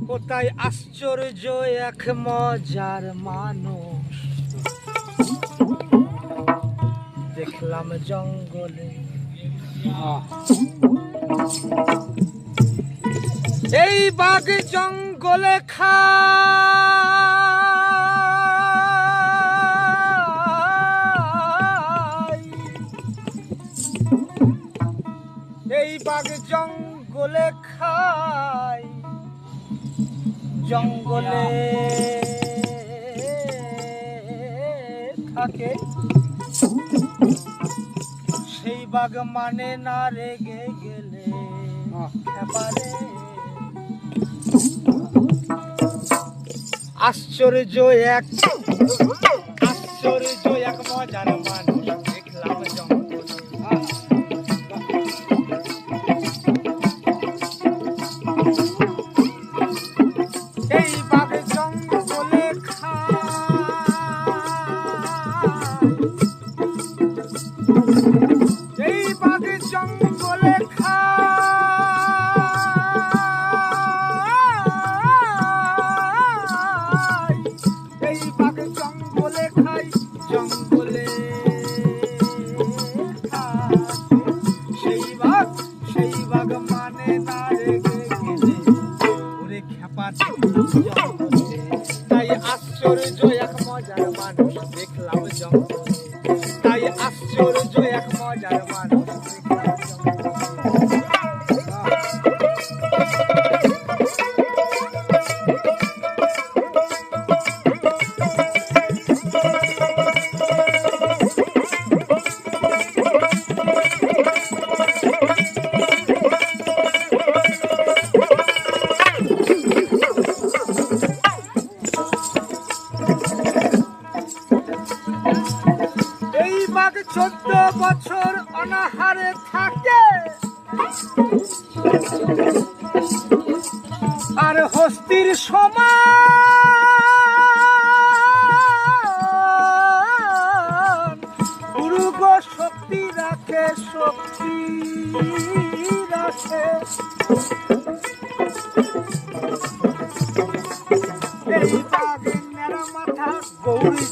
কোথায় আশ্চর্য এক মজার মানুষ দেখলাম জঙ্গলে। এই বাঘ জঙ্গলে খায়, এই বাঘ জঙ্গলে খায়, জঙ্গলে থাকে। সেই বাঘ মানে না রেগে গেলে একেবারে। আশ্চর্য এক মজার মানুষ দেখলাম জঙ্গলে। এই বাঘ জঙ্গলে খায়, এই বাঘ জঙ্গলে খায়, এই বাঘ জঙ্গলে খায়, জঙ্গলে খায়। সেই বাঘ মানে না রেগে গেলে ওরে খেপা। তাই আশ্চর্য এক মজার মানুষ দেখলাম জঙ্গলে। তাই আশ্চর্য এক মজার মানুষ দেখলাম জঙ্গলে। এই বাঘ 14 বছর অনাহারে থাকে, আর হস্তির সমান উরুগ শক্তি রাখে, শক্তি রাখে। এই বাঘ নেড়া মাথা গৌরী